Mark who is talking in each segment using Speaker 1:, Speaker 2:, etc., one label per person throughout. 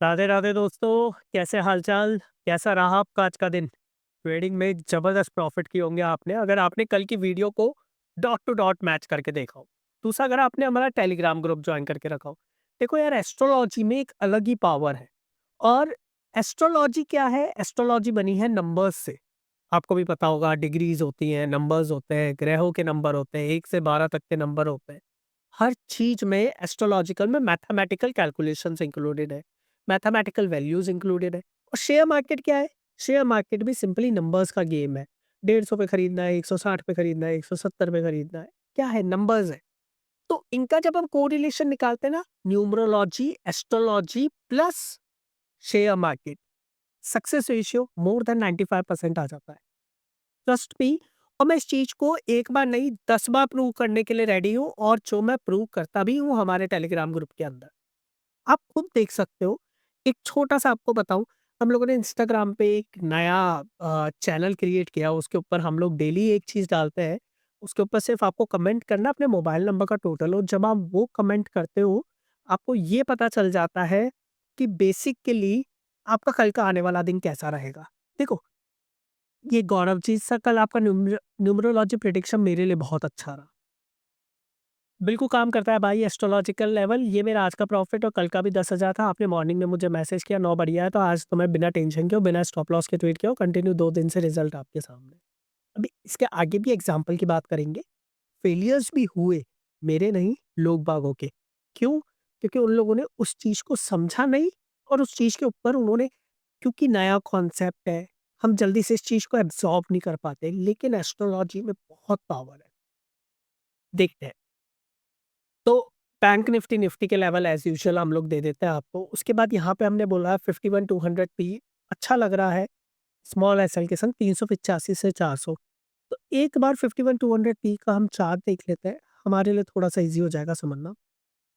Speaker 1: राधे राधे दोस्तों, कैसे हालचाल? कैसा रहा आपका आज का दिन? ट्रेडिंग में जबरदस्त प्रॉफिट किए होंगे आपने, अगर आपने कल की video co dot to dot match करके देखा हो। दूसरा, अगर आपने हमारा टेलीग्राम ग्रुप ज्वाइन करके रखा हो। देखो यार, एस्ट्रोलॉजी में एक अलग ही पावर है। और एस्ट्रोलॉजी क्या है? एस्ट्रोलॉजी बनी है नंबर्स से। आपको भी पता होगा, डिग्रीज होती हैं, नंबर्स होते हैं, ग्रहों के नंबर होते हैं, 1 से 12 तक के नंबर होते हैं। हर चीज में एस्ट्रोलॉजिकल में मैथमेटिकल कैलकुलेशंस इंक्लूडेड है, मैथमेटिकल वैल्यूज इंक्लूडेड है। और शेयर मार्केट क्या है? शेयर मार्केट भी सिंपली नंबर्स का गेम है। 150 पे खरीदना है, 160 पे खरीदना है, 170 पे खरीदना है। क्या है? नंबर्स है। तो इनका जब हम कोरिलेशन निकालते हैं ना, numerology, astrology plus share market, success ratio more than 95% आ जाता है। Trust me. और मैं इस चीज को एक बार नहीं 10 बार प्रूव करने के लिए रेडी हूँ, और जो मैं प्रूव करता भी हूँ हमारे टेलीग्राम ग्रुप के अंदर। आप खुद देख सकते हो। एक छोटा-सा आपको बताऊँ, हम लोगों ने इंस्टाग्राम पे एक नया चैनल क्रिएट किया, उसके ऊपर हम लोग डेली एक चीज़ डालते हैं। उसके ऊपर सिर्फ़ आपको कमेंट करना अपने मोबाइल नंबर का टोटल, और जब आप वो कमेंट करते हो, आपको ये पता चल जाता है कि बेसिकली आपका कल का आने वाला दिन कैसा रहेगा। देखो, ये गौरव जी सा कल आपका न्यूमरोलॉजी प्रेडिक्शन मेरे लिए बहुत अच्छा रहा। बिल्कुल काम करता है भाई एस्ट्रोलॉजिकल लेवल। ये मेरा आज का प्रॉफ़िट और कल का भी 10,000 था। आपने मॉर्निंग में मुझे मैसेज किया 9 बढ़िया है, तो आज तो मैं बिना टेंशन के और बिना स्टॉप लॉस के ट्रेड किया हूँ। कंटिन्यू 2 दिन से रिज़ल्ट आपके सामने। अभी इसके आगे भी एग्ज़ाम्पल की बात करेंगे। फेलियर्स भी हुए, मेरे नहीं, लोग बागों के। क्यों? क्योंकि उन लोगों ने उस चीज़ को समझा नहीं, और उस चीज़ के ऊपर उन्होंने, क्योंकि नया कॉन्सेप्ट है, हम जल्दी से इस चीज़ को एब्ज़ॉर्ब नहीं कर पाते, लेकिन एस्ट्रोलॉजी में बहुत पावर है। देखते हैं। तो बैंक निफ्टी, निफ्टी के लेवल एज़ यूजुअल हम लोग दे देते हैं आपको। उसके बाद यहाँ पे हमने बोला 51-200 पी अच्छा लग रहा है, स्मॉल एसएल के संग 385 से 400। तो एक बार 51-200 पी का हम चार्ट देख लेते हैं, हमारे लिए थोड़ा-सा ईज़ी हो जाएगा समझना।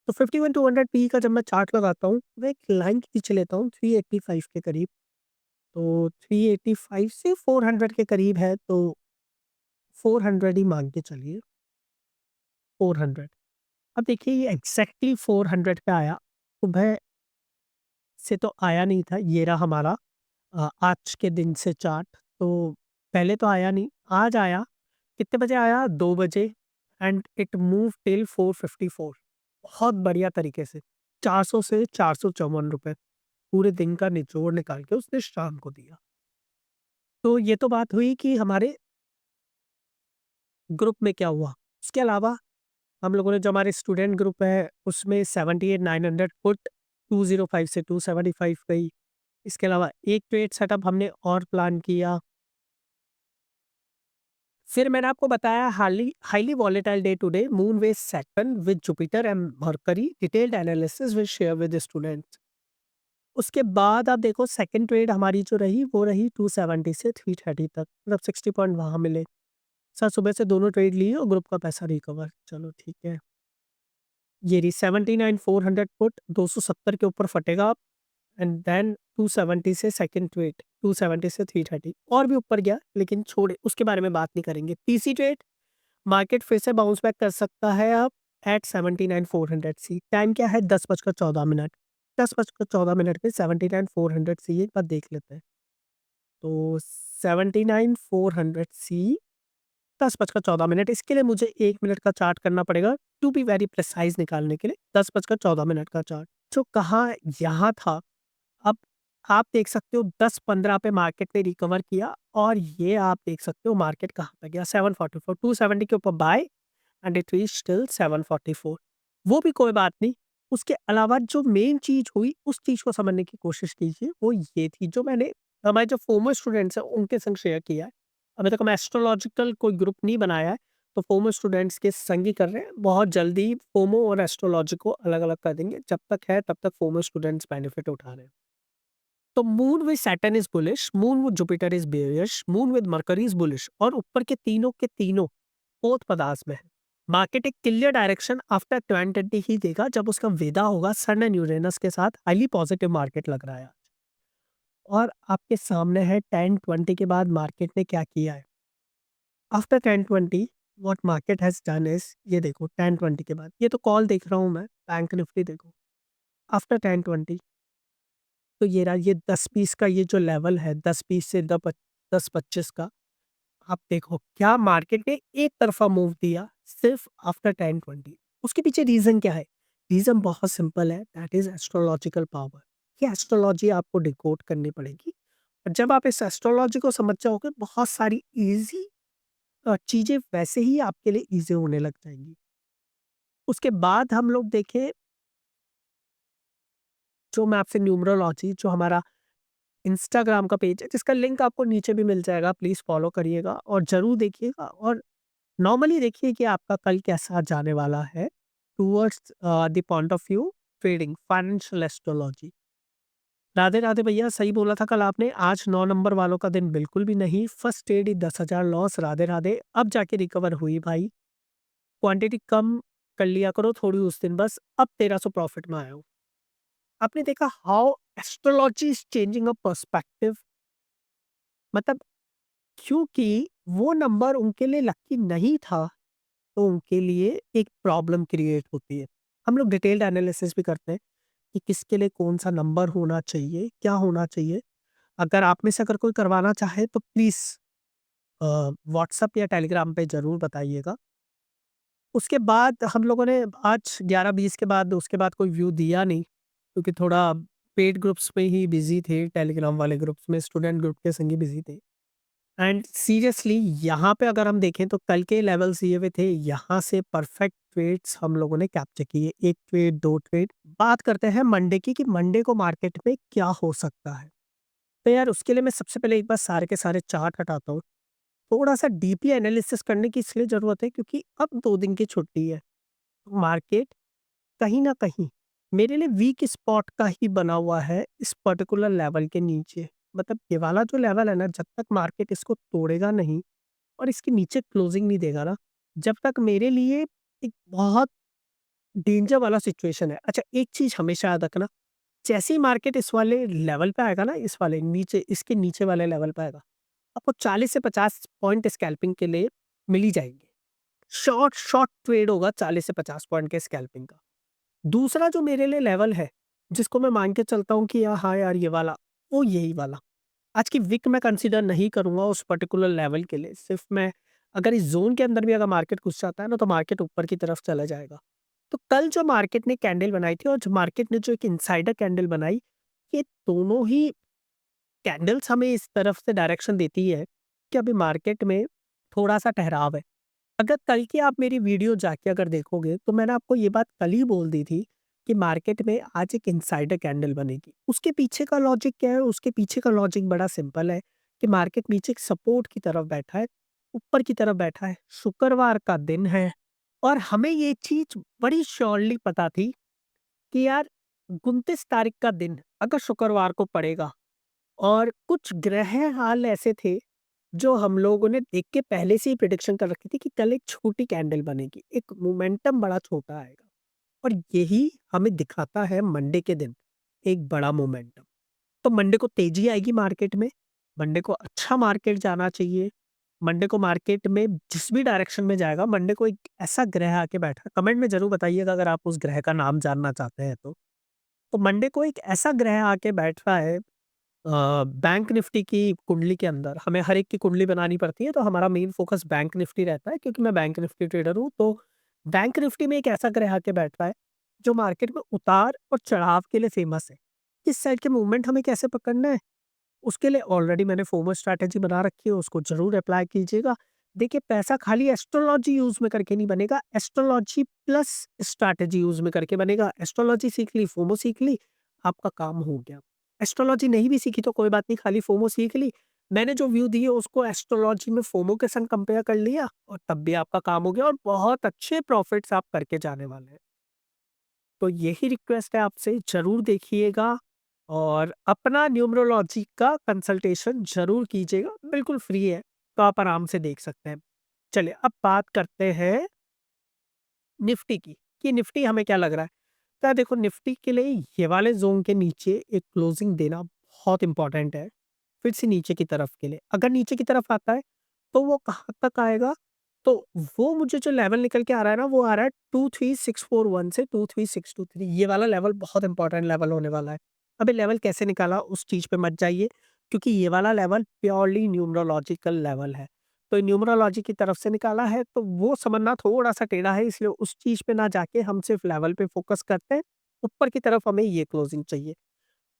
Speaker 1: तो 51-200 पी का जब मैं चार्ट लगाता हूँ, मैं एक लाइन खींच लेता हूँ 385 के करीब। तो 385 से 400 के करीब है, तो 400 ही मान के चलिए, 400। अब देखिए, ये एग्ज़ैक्टली 400 पे आया। सुबह से तो आया नहीं था, ये रहा हमारा आज के दिन से चार्ट। तो पहले तो आया नहीं, आज आया। कितने बजे आया? 2 बजे। एंड इट मूव टिल 454, बहुत बढ़िया तरीके से। 400 से ₹454 पूरे दिन का निचोड़ निकाल के उसने शाम को दिया। तो ये तो बात हुई कि हमारे ग्रुप में क्या हुआ। उसके अलावा हम लोगों ने, जो हमारे स्टूडेंट ग्रुप है, उसमें 78-900 पुट 205 से 275 गई। इसके अलावा एक ट्रेड सेटअप हमने और प्लान किया। फिर मैंने आपको बताया हार्ली highly volatile day today, moon wedge Saturn with Jupiter and Mercury, detailed analysis will share with students. उसके बाद आप देखो, सेकंड ट्रेड हमारी जो रही वो रही 270 से 330 तक, मतलब 60 पॉइंट वहां मिले। सर, सुबह से दोनों ट्रेड लिए और ग्रुप का पैसा रिकवर, चलो ठीक है। ये रही 79 400 पुट, 270 के ऊपर फटेगा। एंड देन 270 से सेकंड ट्रेड, 270 से 330 और भी ऊपर गया, लेकिन छोड़े, उसके बारे में बात नहीं करेंगे। तीसरी ट्रेड, मार्केट फिर से बाउंस बैक कर सकता है अब एट 79 400 सी। टाइम क्या है? 10:14। 10:14 पे 79 400 सी, एक बार देख लेते हैं। तो 79 400 सी, 10:14। इसके लिए मुझे 1 मिनट का चार्ट करना पड़ेगा, टू बी वेरी प्रिसाइज निकालने के लिए। 10:14 का चार्ट जो कहाँ यहाँ था। अब आप देख सकते हो 10-15 पे मार्केट ने रिकवर किया, और ये आप देख सकते हो मार्केट कहाँ पे गया, 744, 270 के ऊपर buy, and it reach till 744। वो भी कोई बात नहीं। उसके अलावा जो मेन चीज़ हुई, उस चीज़ को समझने की कोशिश कीजिए, वो ये थी जो मैंने हमारे जो फॉर्मर स्टूडेंट्स हैं उनके संग शेयर किया है। अभी तक हम एस्ट्रोलॉजिकल कोई ग्रुप नहीं बनाया है, तो फॉर्मर स्टूडेंट्स के संग ही कर रहे हैं। बहुत जल्दी फोमो और एस्ट्रोलॉजी को अलग-अलग कर देंगे, जब तक है तब तक फॉर्मर स्टूडेंट्स बेनिफिट उठा रहे हैं। तो moon with Saturn is bullish, moon with Jupiter is bearish, moon with mercury is bullish, और ऊपर के तीनों फोर्थ पदार्थ में है। मार्केट एक क्लियर डायरेक्शन आफ्टर 2020 ही देगा, जब उसका वेदा होगा सन एंड यूरेनस के साथ। हाईली पॉजिटिव मार्केट लग रहा है आज। और आपके सामने है 10-20 के बाद मार्केट ने क्या किया है। After 10-20 what market has done is, ये देखो 10-20 के बाद, ये तो कॉल देख रहा हूँ मैं, बैंक निफ्टी देखो। आफ्टर 10-20 तो ये रहा, ये 10-20 का ये जो लेवल है, 10-20 से 10-25 का, आप देखो क्या मार्केट ने एक तरफ़ा मूव दिया सिर्फ़ आफ्टर 10-20। उसके पीछे रीज़न क्या है? रीज़न बहुत सिंपल है, दैट इज़ एस्ट्रोलॉजिकल पावर। ये एस्ट्रोलॉजी आपको डिकोड करनी पड़ेगी। और जब आप इस एस्ट्रोलॉजी को समझ जाओगे, बहुत सारी ईज़ी चीज़ें वैसे ही आपके लिए ईज़ी होने लग जाएँगी। उसके बाद हम लोग देखें, जो मैं आपसे न्यूमरोलॉजी, जो हमारा इंस्टाग्राम का पेज है, जिसका लिंक आपको नीचे भी मिल जाएगा, प्लीज़ फ़ॉलो करिएगा और ज़रूर देखिएगा और नॉर्मली देखिए कि आपका कल कैसा जाने वाला है towards the point of view trading, financial astrology. Radhe Radhe भैया, सही बोला था कल आपने, आज 9 नंबर वालों का दिन बिल्कुल भी नहीं, फर्स्ट ट्रेड ही 10,000 लॉस, राधे राधे, अब जाके रिकवर हुई भाई। क्वांटिटी कम कर लिया करो थोड़ी उस दिन बस, अब 1300 प्रॉफिट में आया हूँ। आपने देखा how astrology is changing a perspective, मतलब क्योंकि वो नंबर उनके लिए लकी नहीं था, तो उनके लिए एक प्रॉब्लम क्रिएट होती है। हम लोग डिटेल्ड एनालिसिस भी करते हैं कि किसके लिए कौन-सा नंबर होना चाहिए, क्या होना चाहिए। अगर आप में से अगर कोई करवाना चाहे तो प्लीज़ अ, व्हाट्सएप या टेलीग्राम पे ज़रूर बताइएगा। उसके बाद हम लोगों ने आज 11-20 के बाद उसके बाद कोई व्यू दिया नहीं, क्योंकि थोड़ा पेड ग्रुप्स में ही बिज़ी थे, टेलीग्राम वाले ग्रुप्स में, स्टूडेंट ग्रुप के संग ही बिज़ी थे। एंड सीरियसली यहाँ पे अगर हम देखें तो कल के लेवल्स ये हुए थे, यहाँ से परफेक्ट ट्रेड्स हम लोगों ने कैप्चर किए, 1 ट्रेड, 2 ट्रेड। बात करते हैं मंडे की कि मंडे को मार्केट में क्या हो सकता है। तो यार उसके लिए मैं सबसे पहले एक बार सारे के सारे चार्ट हटाता हूँ। थोड़ा-सा डीपली एनालिसिस करने की इसलिए ज़रूरत है क्योंकि अब 2 दिन की छुट्टी है। मार्केट कहीं न कहीं मेरे लिए वीक स्पॉट का ही बना हुआ है इस पर्टिकुलर लेवल के नीचे। मतलब ये वाला जो लेवल है ना, जब तक मार्केट इसको तोड़ेगा नहीं और इसके नीचे क्लोजिंग नहीं देगा ना, जब तक मेरे लिए एक बहुत डेंजर वाला सिचुएशन है। अच्छा, एक चीज़ हमेशा याद रखना, जैसे ही मार्केट इस वाले लेवल पे आएगा ना, इस वाले नीचे, इसके नीचे वाले लेवल पे आएगा, आपको 40 से 50 पॉइंट स्कैल्पिंग के लिए मिल ही जाएँगे। शॉर्ट शॉर्ट ट्रेड होगा 40 से 50 पॉइंट के स्कैल्पिंग का। दूसरा जो मेरे लिए लेवल है, जिसको मैं मान के चलता हूँ कि हाँ यार ये वाला, वो यही वाला। आज की विक मैं कंसीडर नहीं करूँगा उस पर्टिकुलर लेवल के लिए, सिर्फ़ मैं अगर इस ज़ोन के अंदर भी अगर मार्केट घुस जाता है ना, तो मार्केट ऊपर की तरफ चला जाएगा। तो कल जो मार्केट ने कैंडल बनाई थी और जो मार्केट ने जो एक इनसाइडर कैंडल बनाई, ये दोनों ही कैंडल्स हमें इस तरफ से डायरेक्शन देती है कि अभी मार्केट में थोड़ा-सा ठहराव है। अगर कल की आप मेरी वीडियो जाके अगर देखोगे, तो मैंने आपको ये बात कल ही बोल दी थी कि मार्केट में आज एक इनसाइडर कैंडल बनेगी। उसके पीछे का लॉजिक क्या है? उसके पीछे का लॉजिक बड़ा सिंपल है कि मार्केट नीचे एक सपोर्ट की तरफ बैठा है, ऊपर की तरफ बैठा है, शुक्रवार का दिन है और हमें ये चीज़ बड़ी श्योरली पता थी कि यार 29 तारीख का दिन अगर शुक्रवार को पड़ेगा और कुछ ग्रह हाल ऐसे थे जो हम लोगों ने देख के पहले से ही प्रिडिक्शन कर रखी थी कि कल एक छोटी कैंडल बनेगी, एक मोमेंटम बड़ा छोटा आएगा और यही हमें दिखाता है मंडे के दिन एक बड़ा मोमेंटम। तो मंडे को तेजी आएगी मार्केट में, मंडे को अच्छा मार्केट जाना चाहिए, मंडे को मार्केट में जिस भी डायरेक्शन में जाएगा, मंडे को एक ऐसा ग्रह आके बैठा, कमेंट में ज़रूर बताइएगा अगर आप उस ग्रह का नाम जानना चाहते हैं तो। तो मंडे को एक ऐसा ग्रह आके बैठ रहा है बैंक निफ्टी की कुंडली के अंदर। हमें हर एक की कुंडली बनानी पड़ती है, तो हमारा मेन फ़ोकस बैंक निफ्टी रहता है क्योंकि मैं बैंक निफ्टी ट्रेडर हूँ। तो बैंक निफ्टी में एक ऐसा ग्रह आके बैठ रहा है, जो मार्केट में उतार और चढ़ाव के लिए फ़ेमस है। किस साइड के मूवमेंट हमें कैसे पकड़ना है, उसके लिए ऑलरेडी मैंने फ़ॉर्मल स्ट्रैटेजी बना रखी है, उसको ज़रूर अप्लाई कीजिएगा। देखिए, पैसा खाली एस्ट्रोलॉजी यूज़ में करके नहीं बनेगा, एस्ट्रोलॉजी प्लस स्ट्रैटेजी यूज़ में करके बनेगा। एस्ट्रोलॉजी सीख ली, फोमो सीख ली, आपका काम हो गया। एस्ट्रोलॉजी नहीं भी सीखी तो कोई बात नहीं, खाली फोमो सीख ली। मैंने जो व्यू दिए उसको एस्ट्रोलॉजी में फोमो के संग कंपेयर कर लिया और तब भी आपका काम हो गया और बहुत अच्छे प्रॉफिट्स आप करके जाने वाले हैं। तो यही रिक्वेस्ट है आपसे, ज़रूर देखिएगा और अपना न्यूमरोलॉजी का कंसल्टेशन ज़रूर कीजिएगा, बिल्कुल फ्री है, तो आप आराम से देख सकते हैं। चलिए अब बात करते हैं निफ्टी की, कि निफ्टी हमें क्या लग रहा है? तो यार देखो, निफ्टी के लिए ये वाले ज़ोन के नीचे एक क्लोजिंग देना बहुत इम्पोर्टेंट है, फिर से नीचे की तरफ के लिए। अगर नीचे की तरफ आता है, तो वो कहाँ तक आएगा? तो वो मुझे जो लेवल निकल के आ रहा है ना, वो आ रहा है 23641 से 23623, ये वाला लेवल बहुत इंपॉर्टेंट लेवल होने वाला है। अबे लेवल कैसे निकाला उस चीज़ पे मत जाइए, क्योंकि ये वाला लेवल प्योरली न्यूमरोलॉजिकल लेवल है। तो न्यूमरोलॉजी की तरफ से निकाला है तो वो समझना थोड़ा-सा टेढ़ा है, इसलिए उस चीज़ पे ना जाके हम सिर्फ़ लेवल पे फ़ोकस करते हैं। ऊपर की तरफ हमें ये क्लोजिंग चाहिए।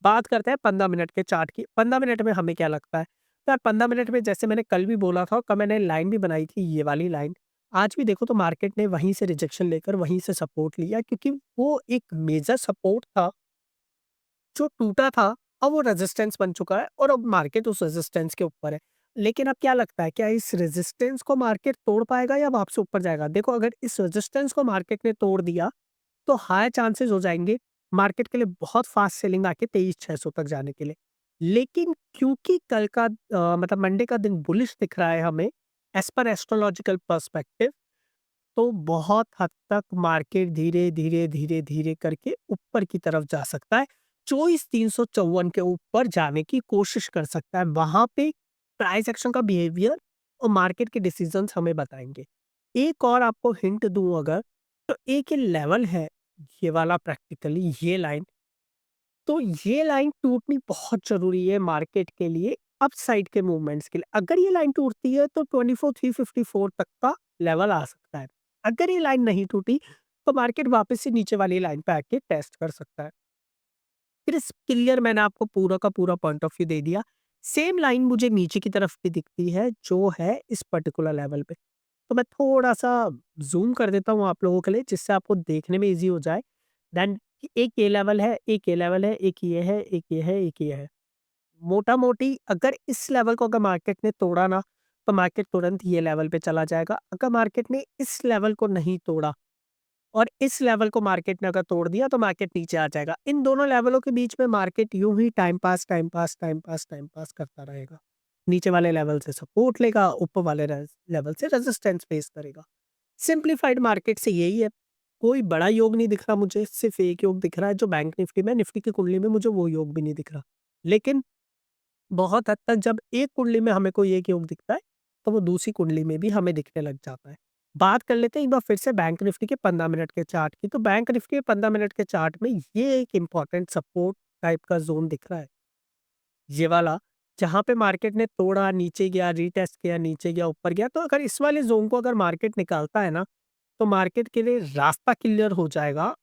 Speaker 1: बात करते हैं 15 मिनट के चार्ट की। 15 मिनट में हमें क्या लगता है? तो यार 15 मिनट में जैसे मैंने कल भी बोला था और कल मैंने लाइन भी बनाई थी ये वाली लाइन। आज भी देखो तो मार्केट ने वहीं से रिजेक्शन लेकर वहीं से सपोर्ट लिया, क्योंकि वो एक मेजर सपोर्ट था जो टूटा था, अब वो रेजिस्टेंस बन चुका है और अब मार्केट उस रेजिस्टेंस के ऊपर है। लेकिन अब क्या लगता है, क्या इस रेजिस्टेंस को मार्केट तोड़ पाएगा या वापस ऊपर जाएगा? देखो, अगर इस रेजिस्टेंस को मार्केट ने तोड़ दिया तो हाई चांसेस हो जाएँगे मार्केट के लिए बहुत फास्ट सेलिंग आके 23,600 तक जाने के लिए। लेकिन क्योंकि कल का मतलब मंडे का दिन बुलिश दिख रहा है हमें एज़ पर एस्ट्रोलॉजिकल पर्सपेक्टिव, तो बहुत हद तक मार्केट धीरे, धीरे, धीरे, धीरे करके ऊपर की तरफ जा सकता है। 24,354 के ऊपर जाने की कोशिश कर सकता है। वहाँ पे प्राइस एक्शन का बिहेवियर और मार्केट के डिसीजंस हमें बताएँगे। एक और आपको हिंट दूँ अगर, तो एक ये लेवल है, ये वाला प्रैक्टिकली ये लाइन, तो ये लाइन टूटनी बहुत ज़रूरी है मार्केट के लिए अपसाइड के मूवमेंट्स के लिए। अगर ये लाइन टूटती है तो 24,354 तक का लेवल आ सकता है। अगर ये लाइन नहीं टूटी तो मार्केट वापस से नीचे वाली लाइन पे आके टेस्ट कर सकता है। क्रिस्प क्लियर मैंने आपको पूरा का पूरा पॉइंट ऑफ व्यू दे दिया। सेम लाइन मुझे नीचे की तरफ भी दिखती है जो है इस पर्टिकुलर लेवल पे। तो मैं थोड़ा-सा ज़ूम कर देता हूँ आप लोगों के लिए जिससे आपको देखने में ईज़ी हो जाए। देन एक ये लेवल है, एक ये लेवल है, एक ये है, एक ये है, एक ये है। मोटा-मोटी अगर इस लेवल को अगर मार्केट ने तोड़ा ना, तो मार्केट तुरंत ये लेवल पे चला जाएगा। अगर मार्केट ने इस लेवल को नहीं तोड़ा और इस लेवल को मार्केट ने अगर तोड़ दिया तो मार्केट नीचे आ जाएगा। इन दोनों लेवलों के बीच में मार्केट यूँ ही time pass, time pass, time pass, time pass करता रहेगा। नीचे वाले लेवल से सपोर्ट लेगा, ऊपर वाले लेवल से रेजिस्टेंस फेस करेगा। सिंप्लीफाइड मार्केट से यही है। कोई बड़ा योग नहीं दिख रहा मुझे, सिर्फ़ एक योग दिख रहा है जो बैंक निफ्टी में, निफ्टी की कुंडली में मुझे वो योग भी नहीं दिख रहा। लेकिन बहुत हद तक जब एक कुंडली में हमें कोई एक योग दिखता है, तो वो दूसरी कुंडली में भी हमें दिखने लग जाता है। बात कर लेते हैं एक बार फिर से बैंक निफ्टी के 15 मिनट के चार्ट की। तो बैंक निफ्टी के 15 मिनट के चार्ट में ये एक इम्पोर्टेंट सपोर्ट टाइप का ज़ोन दिख रहा है। ये वाला, जहाँ पे मार्केट ने तोड़ा, नीचे गया, रीटेस्ट किया, नीचे गया, ऊपर गया। तो अगर इस वाले ज़ोन को अगर मार्केट निकालता है ना, तो मार्केट के लिए रास्ता क्लियर हो जाएगा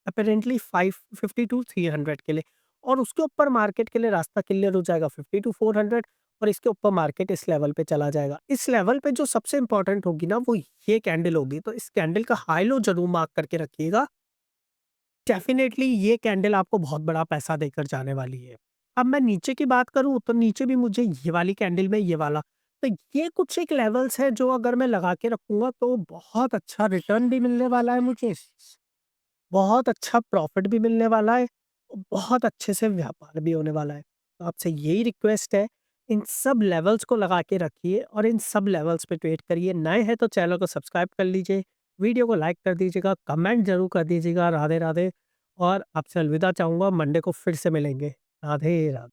Speaker 1: अपैरेंटली 550 टू 300 के लिए, और उसके ऊपर मार्केट के लिए रास्ता क्लियर हो जाएगा 50 टू 400, और इसके ऊपर मार्केट इस लेवल पे चला जाएगा। इस लेवल पे जो सबसे इम्पोर्टेंट होगी ना वो ये कैंडल होगी, तो इस कैंडल का हाई लो ज़रूर मार्क करके रखिएगा। डेफ़िनेटली ये कैंडल आपको बहुत बड़ा पैसा देकर जाने वाली है। अब मैं नीचे की बात करूँ तो नीचे भी मुझे ये वाली कैंडल में ये वाला, तो ये कुछ एक लेवल्स है जो अगर मैं लगा के रखूँगा तो बहुत अच्छा रिटर्न भी मिलने वाला है मुझे। बहुत अच्छा प्रॉफ़िट भी मिलने वाला है, और बहुत अच्छे से व्यापार भी होने वाला है। तो आपसे यही रिक्वेस्ट है, इन सब लेवल्स को लगा के रखिए और इन सब लेवल्स पे ट्रेड करिए। नए हैं तो चैनल को सब्सक्राइब कर लीजिए, वीडियो को लाइक कर दीजिएगा, कमेंट ज़रूर कर दीजिएगा। राधे-राधे, और आपसे अलविदा चाहूँगा, मंडे को फिर से मिलेंगे। राधे राधे।